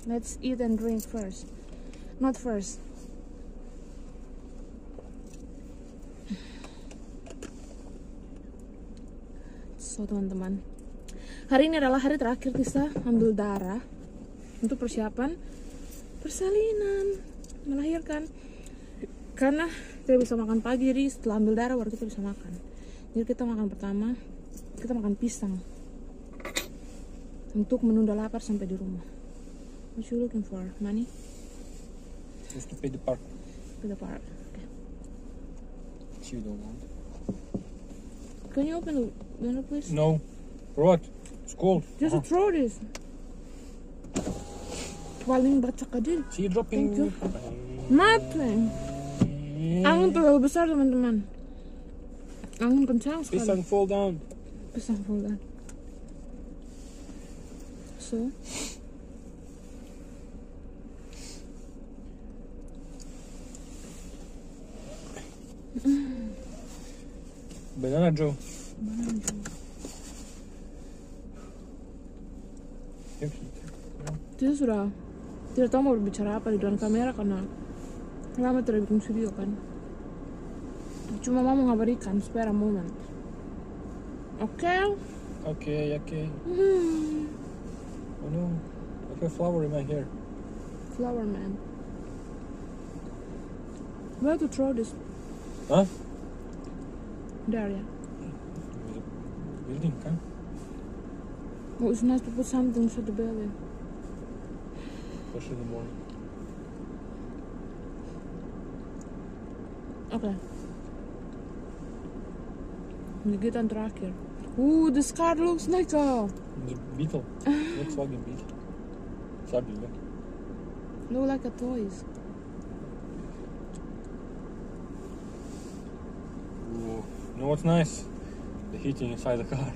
Let's eat and drink first. Not first. So teman-teman, hari ini adalah hari terakhir Tisa ambil darah untuk persiapan persalinan, melahirkan. Karena kita bisa makan pagi, jadi setelah ambil darah baru kita bisa makan. Jadi kita makan pertama, kita makan pisang untuk menunda lapar sampai di rumah. What you looking for? Money? Just to pay the park. Pay the park. Okay. You don't want. Can you open the window, please? No. For what? It's cold. Just to throw this. Paling bercakadil. See you dropping. Thank you. Nothing. Angin terlalu besar teman-teman. Angin kencang sekali. Pisang fall down. Pisang fall down. So. Banana Joe. Banana Joe. Kita sudah tidak tahu mau berbicara apa di depan kamera karena lama tidak bikin video kan. Cuma mau mengabadikan spare a moment. Oke? Okay. Oh no, I have a flower in my hair. Flower man. Where to throw this? Huh? There, yeah. Building, kan? Oh, it's nice to put something for the belly. Especially in the morning. Oke. Gigitan terakhir. This card looks like a... The beetle. Volkswagen beetle. Sad juga. Look like a toys. Ooh. You know what's nice? The heating inside the car.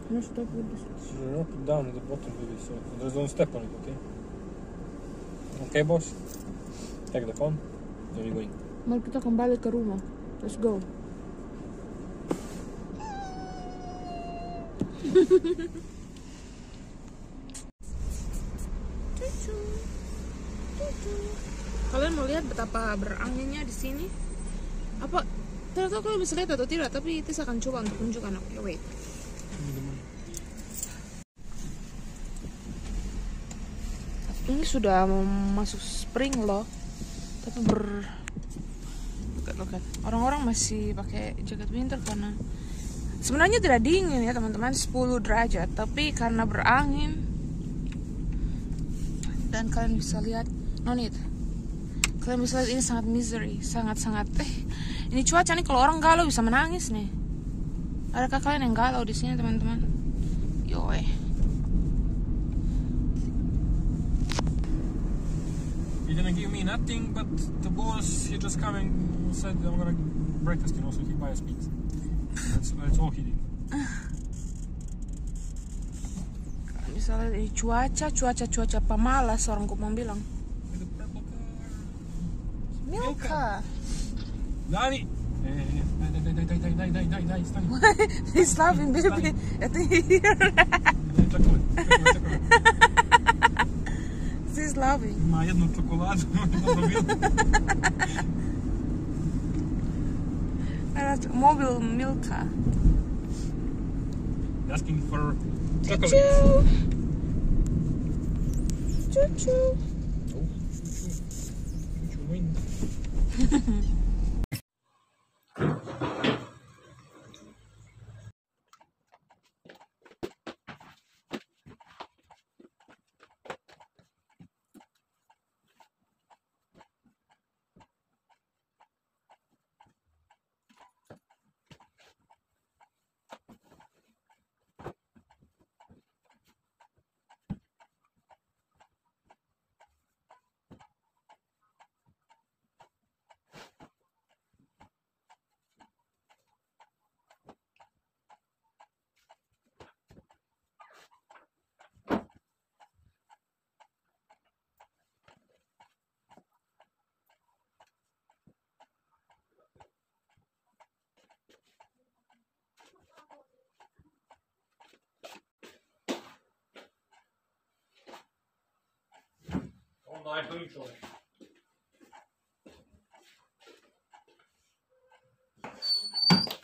Let's stop with this. Drop it down at the bottom maybe, so there's no step on it, okay? Okay, boss? Take the phone. Where are you going? Mari kita kembali ke rumah. Let's go. Kalian mau lihat betapa beranginnya di sini? Apa? Tidak tahu kalian bisa lihat atau tidak, tapi Tis akan coba untuk tunjukkan. Oke, wait. Ini sudah mau masuk spring loh, tapi look at. Orang-orang masih pakai jaket winter karena sebenarnya tidak dingin ya teman-teman, 10 derajat, tapi karena berangin. Dan kalian bisa lihat, kalian bisa lihat ini sangat misery, sangat-sangat ini cuaca nih, kalau orang galau bisa menangis nih. Adakah kalian yang galau di sini teman-teman? You're gonna give me nothing, but the boss, he just come and said I'm gonna breakfast, so he buy us pizza. That's all he did. Kalian bisa lihat ini cuaca pemalas, orang gue mau bilang. Milka. Dani! Die, stani. He's laughing, baby. I think here. He's laughing. Ima jednu čokoladu. Mobile Milka. Asking for chocolate. Choo-choo. Oh, choo-choo win.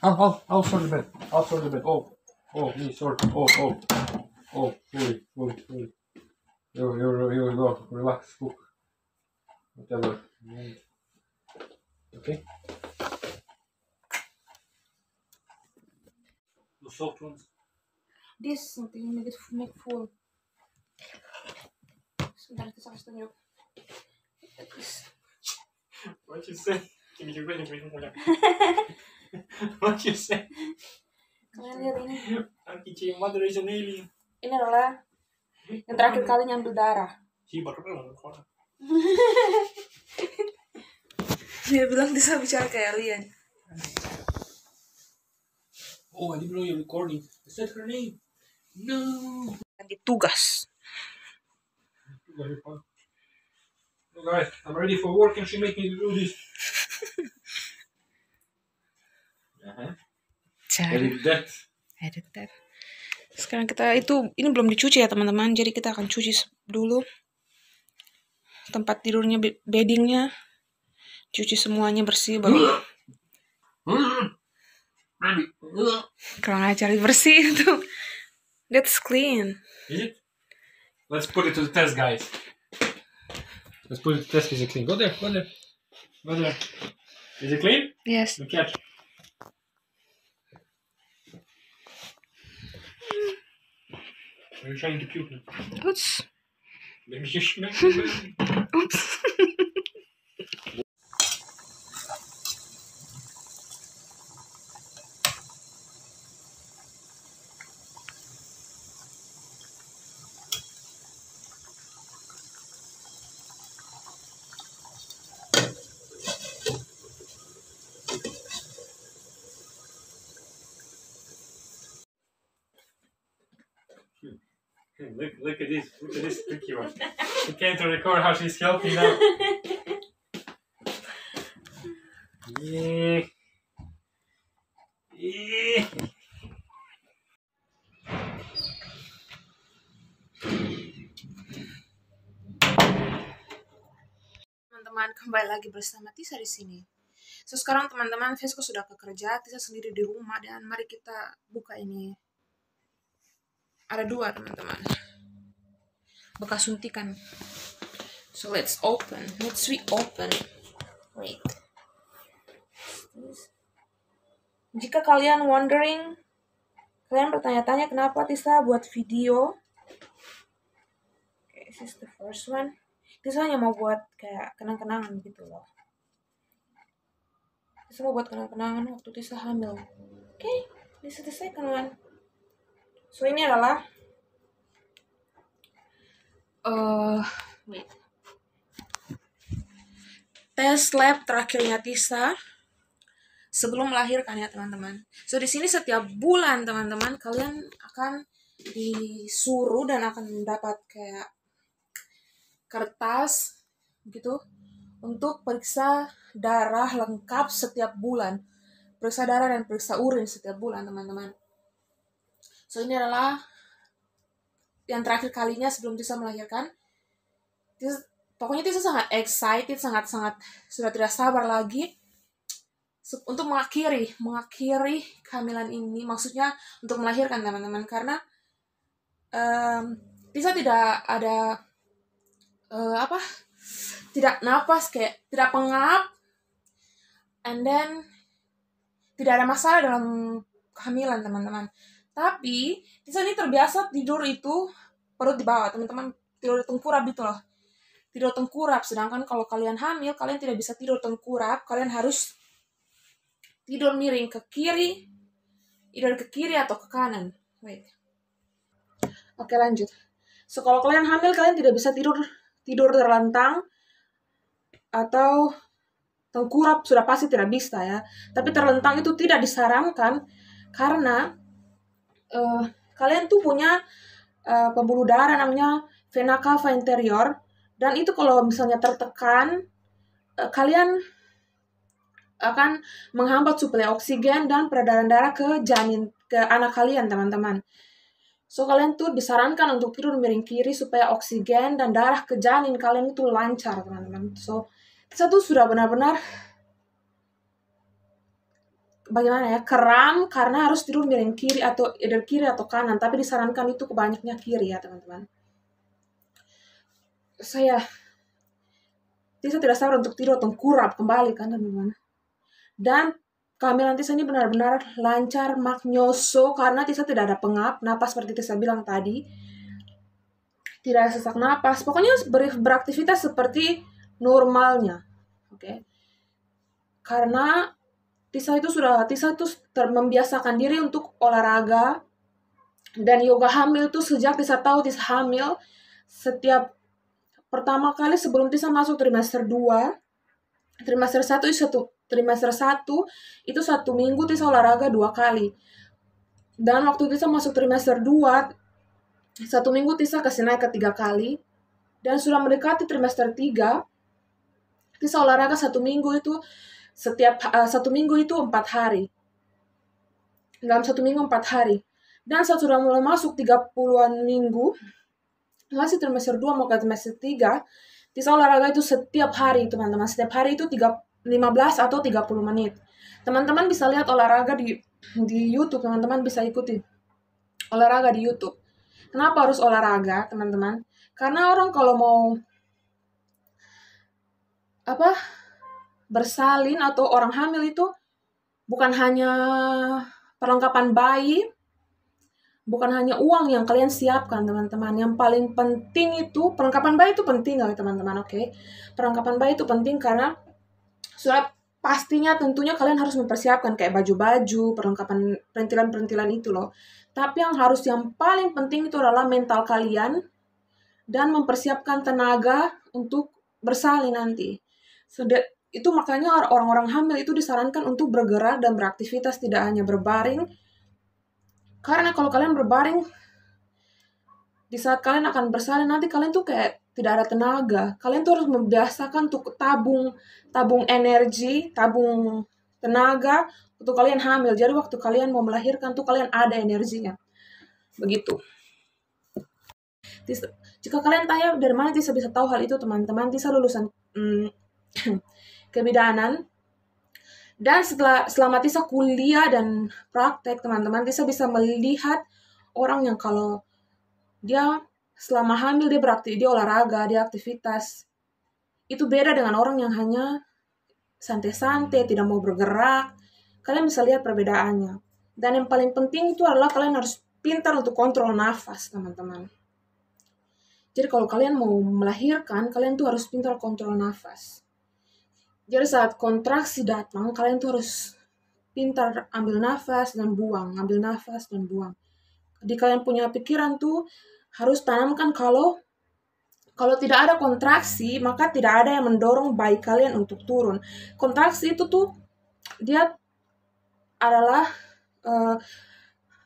Outside the bed. Outside the bed. Oh, me, sorry. Fully. You go. Relax, cook. Whatever. Okay. The soft ones. This something make full. Sebentar kita kasih tunjuk. What you say? What you say? Kalian lihat ini. Your mother is an alien. Ini adalah yang terakhir kali nyambil darah. Dia bilang bisa bicara kayak alien. Oh, I didn't know you're recording. Is that her name? No. Ganti tugas. Oh, guys, I'm ready for work and she make me do this. Edit that. Sekarang kita ini belum dicuci ya teman-teman. Jadi kita akan cuci dulu tempat tidurnya, beddingnya, cuci semuanya bersih baru. Kurang ajar, bersih itu. That's clean. Is it? Let's put it to the test, guys. Let's put it to the test. Is it clean? Go there. Is it clean? Yes. The catch. Are you trying to puke now? Oops. Maybe you should. Oops. Look at this tricky one. She came to record how she's helping now. Yeah. Teman-teman, kembali lagi bersama Tisa di sini. So sekarang teman-teman, Vesco sudah bekerja, Tisa sendiri di rumah, dan mari kita buka ini. Ada 2 teman-teman, bekas suntikan. So let's open. Wait. Jika kalian wondering, kalian bertanya-tanya kenapa Tisa buat video. Okay, this is the first one. Tisa hanya mau buat kayak kenang-kenangan gitu loh. Tisa mau buat kenang-kenangan waktu Tisa hamil. Okay, this is the second one. So ini adalah tes lab terakhirnya Tisa sebelum melahirkan ya teman-teman. So di sini setiap bulan teman-teman kalian akan disuruh dan akan mendapat kayak kertas gitu untuk periksa darah lengkap setiap bulan. Periksa darah dan periksa urin setiap bulan teman-teman. So ini adalah yang terakhir kalinya sebelum Tisa melahirkan. Pokoknya Tisa sangat excited, sangat sudah tidak sabar lagi untuk mengakhiri kehamilan ini. Maksudnya untuk melahirkan teman-teman, karena Tisa tidak ada tidak napas, kayak tidak pengap, and then tidak ada masalah dalam kehamilan teman-teman. Tapi Tisa ini terbiasa tidur itu perut di bawah teman-teman, tidur tengkurap gitu loh, tidur tengkurap. Sedangkan kalau kalian hamil, kalian tidak bisa tidur tengkurap, kalian harus tidur miring ke kiri, either ke kiri atau ke kanan. Wait. Oke, lanjut. So kalau kalian hamil, kalian tidak bisa tidur terlentang atau tengkurap, sudah pasti tidak bisa ya. Tapi terlentang itu tidak disarankan karena kalian tuh punya pembuluh darah namanya vena cava inferior, dan itu kalau misalnya tertekan, kalian akan menghambat suplai oksigen dan peredaran darah ke janin, ke anak kalian teman-teman. So kalian tuh disarankan untuk tidur miring kiri supaya oksigen dan darah ke janin kalian itu lancar, teman-teman. So Tisa tuh sudah benar-benar bagaimana ya, kram karena harus tidur miring kiri atau either kiri atau kanan, tapi disarankan itu kebanyaknya kiri ya, teman-teman. Tisa tidak sabar untuk tidur tengkurap kembali kan, teman-teman. Dan kehamilan Tisa ini benar-benar lancar, maknyoso, karena Tisa tidak ada pengap napas seperti Tisa bilang tadi. Tidak ada sesak napas. Pokoknya beraktivitas seperti normalnya. Oke. Karena Tisa itu membiasakan diri untuk olahraga dan yoga hamil tuh sejak Tisa tahu Tisa hamil. Setiap pertama kali sebelum Tisa masuk trimester 2, trimester 1 itu 1 minggu Tisa olahraga 2 kali. Dan waktu Tisa masuk trimester 2, 1 minggu Tisa kasih naik ke 3 kali. Dan sudah mendekati trimester 3, Tisa olahraga 1 minggu itu setiap 1 minggu itu 4 hari. Dalam 1 minggu 4 hari. Dan saat sudah mulai masuk 30-an minggu, masih trimester 2 mau ke trimester 3, Tisa olahraga itu setiap hari, teman-teman. Setiap hari itu 15 atau 30 menit. Teman-teman bisa lihat olahraga di YouTube, teman-teman bisa ikuti olahraga di YouTube. Kenapa harus olahraga, teman-teman? Karena orang kalau mau bersalin atau orang hamil itu bukan hanya perlengkapan bayi, bukan hanya uang yang kalian siapkan, teman-teman. Yang paling penting itu, perlengkapan bayi itu penting, teman-teman, oke? Perlengkapan bayi itu penting karena sudah pastinya tentunya kalian harus mempersiapkan kayak baju-baju, perlengkapan perintilan-perintilan itu loh. Tapi yang paling penting itu adalah mental kalian dan mempersiapkan tenaga untuk bersalin nanti. Itu makanya orang-orang hamil itu disarankan untuk bergerak dan beraktivitas, tidak hanya berbaring. Karena kalau kalian berbaring, di saat kalian akan bersalin nanti kalian tuh kayak tidak ada tenaga. Kalian tuh harus membiasakan untuk tabung energi, tabung tenaga untuk kalian hamil. Jadi waktu kalian mau melahirkan tuh kalian ada energinya. Begitu. Jika kalian tanya dari mana Tisa bisa tahu hal itu, teman-teman, Tisa lulusan kebidanan. Dan selama Tisa kuliah dan praktek, teman-teman, Tisa bisa melihat orang yang kalau dia selama hamil dia olahraga, dia aktivitas. Itu beda dengan orang yang hanya santai-santai, tidak mau bergerak. Kalian bisa lihat perbedaannya. Dan yang paling penting itu adalah kalian harus pintar untuk kontrol nafas, teman-teman. Jadi kalau kalian mau melahirkan, kalian tuh harus pintar kontrol nafas. Jadi saat kontraksi datang, kalian tuh harus pintar ambil nafas dan buang, ambil nafas dan buang. Jadi kalian punya pikiran tuh harus tanamkan kalau tidak ada kontraksi, maka tidak ada yang mendorong bayi kalian untuk turun. Kontraksi itu tuh dia adalah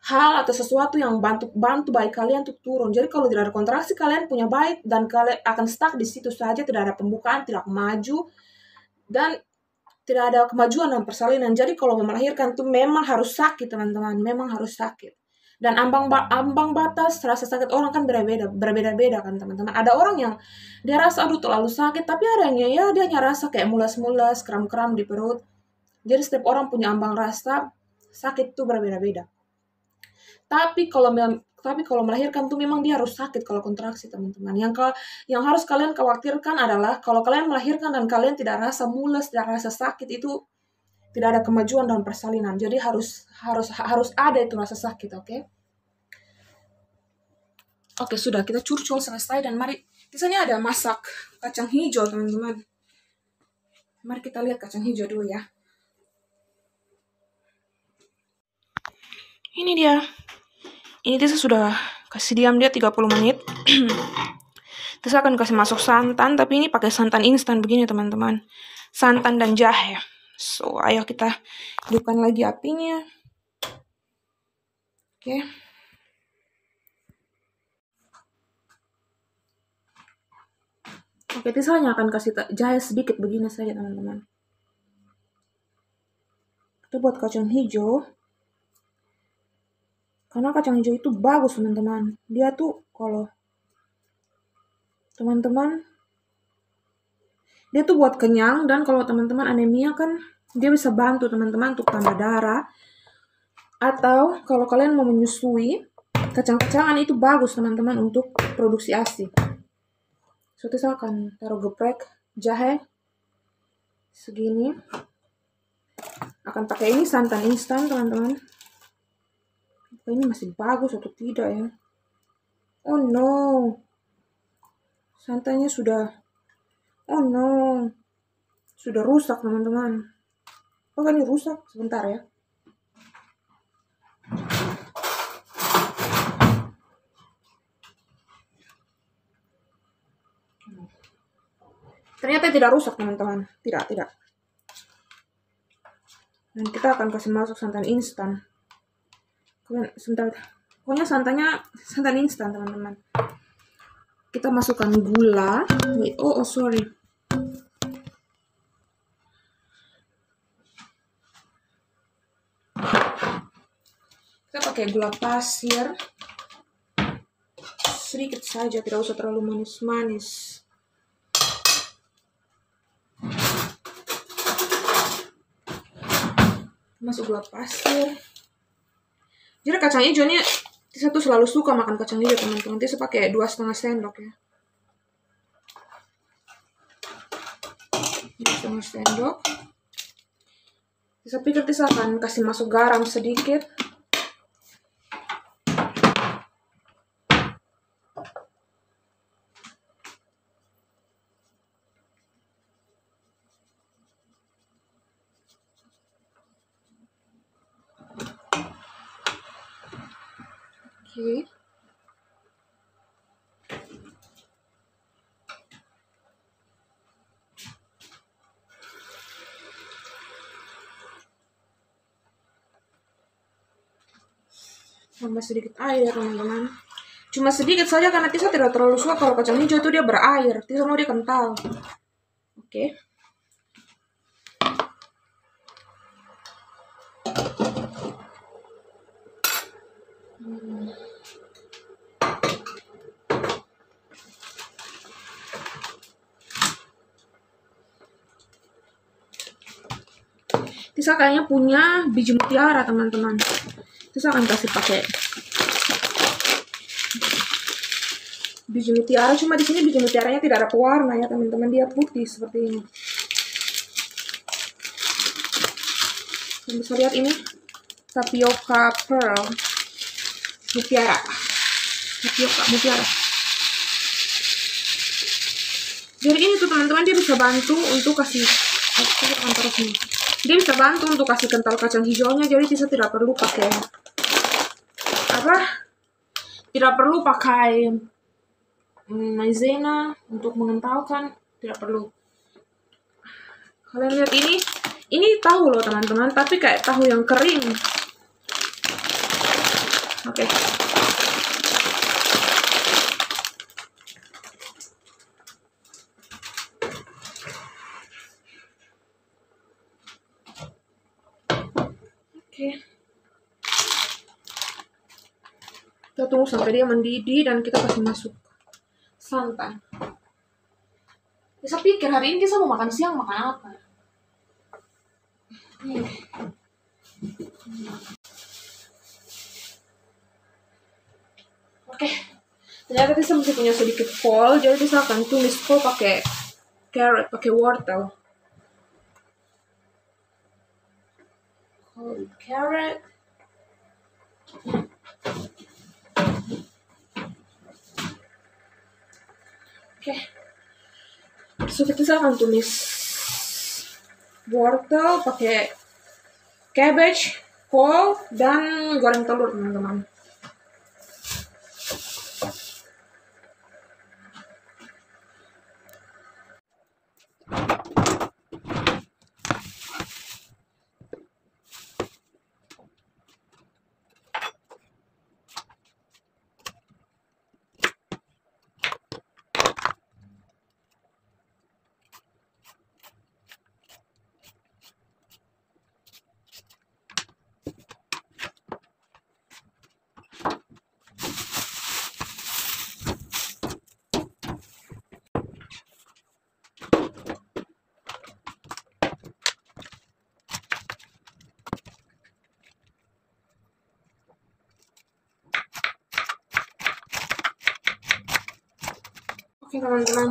hal atau sesuatu yang bantu bayi kalian untuk turun. Jadi kalau tidak ada kontraksi, kalian punya bayi dan kalian akan stuck di situ saja, tidak ada pembukaan, tidak maju, dan tidak ada kemajuan dalam persalinan. Jadi kalau mau melahirkan tuh memang harus sakit, teman-teman, memang harus sakit. Dan ambang batas rasa sakit orang kan berbeda-beda kan, teman-teman. Ada orang yang dia rasa aduh terlalu sakit, tapi ada yang dia rasa kayak mulas-mulas, kram-kram di perut. Jadi setiap orang punya ambang rasa sakit itu berbeda-beda. Tapi kalau melahirkan tuh memang dia harus sakit kalau kontraksi, teman-teman. Yang harus kalian khawatirkan adalah kalau kalian melahirkan dan kalian tidak rasa mules, tidak rasa sakit, itu tidak ada kemajuan dalam persalinan. Jadi harus ada itu rasa sakit, oke? Oke, sudah, kita curcol selesai dan mari. Di sini ada masak kacang hijau, teman-teman. Mari kita lihat kacang hijau dulu ya. Ini dia. Ini Tisa sudah kasih diam dia 30 menit. Tisa akan kasih masuk santan, tapi ini pakai santan instan begini, teman-teman. Santan dan jahe. So, ayo kita hidupkan lagi apinya. Oke. Oke, Tisa hanya akan kasih jahe sedikit begini saja, teman-teman. Kita buat kacang hijau. Karena Karena kacang hijau itu bagus teman-teman. Dia tuh kalau teman-teman, dia tuh buat kenyang, dan kalau teman-teman anemia kan dia bisa bantu teman-teman untuk tambah darah. Atau kalau kalian mau menyusui, kacang-kacangan itu bagus teman-teman untuk produksi ASI. So, saya akan taruh geprek jahe segini. Akan pakai ini santan instan teman-teman. Ini masih bagus atau tidak ya? Oh no, santannya sudah, oh no, sudah rusak teman-teman. Oh ini rusak, sebentar ya. Ternyata tidak rusak teman-teman, tidak. Dan kita akan kasih masuk santan instan. Kalian sebentar, pokoknya santannya santan instan teman-teman. Kita masukkan gula. Wait, oh sorry. Kita pakai gula pasir sedikit saja, tidak usah terlalu manis-manis. Masuk gula pasir. Jadi kacang hijau ini, saya tuh selalu suka makan kacang hijau teman-teman. Saya pakai 2,5 sendok ya. 2,5 sendok. Saya pikir saya akan kasih masuk garam sedikit. Oke. Tambah sedikit air teman-teman. Cuma sedikit saja karena Tisa tidak terlalu suka kalau kacang hijau itu dia berair. Tisa mau dia kental. Oke. Tisa kayaknya punya biji mutiara teman-teman. Tisa akan kasih pakai biji mutiara. Cuma di sini biji mutiaranya tidak ada pewarna ya teman-teman, dia putih seperti ini. Kalian bisa lihat ini tapioka pearl mutiara. Tapioka mutiara. Jadi ini tuh teman-teman, dia bisa bantu untuk kasih dia bisa bantu untuk kasih kental kacang hijaunya. Jadi Tisa tidak perlu pakai tidak perlu pakai maizena untuk mengentalkan, tidak perlu. Kalian lihat ini tahu loh teman-teman, tapi kayak tahu yang kering. Oke. Kita tunggu sampai dia mendidih dan kita kasih masuk santan. Bisa pikir hari ini Tisa mau makan siang makan apa? Oke. Ternyata Tisa masih punya sedikit kol, jadi Tisa akan tumis kol pakai carrot, pakai wortel. Kol carrot. Oke. So kita akan tumis wortel pakai cabbage, kol, dan goreng telur teman-teman. Oke teman-teman,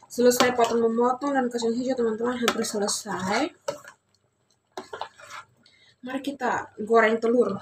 selesai potong memotong dan kacang hijau teman-teman, hampir selesai. Mari kita goreng telur.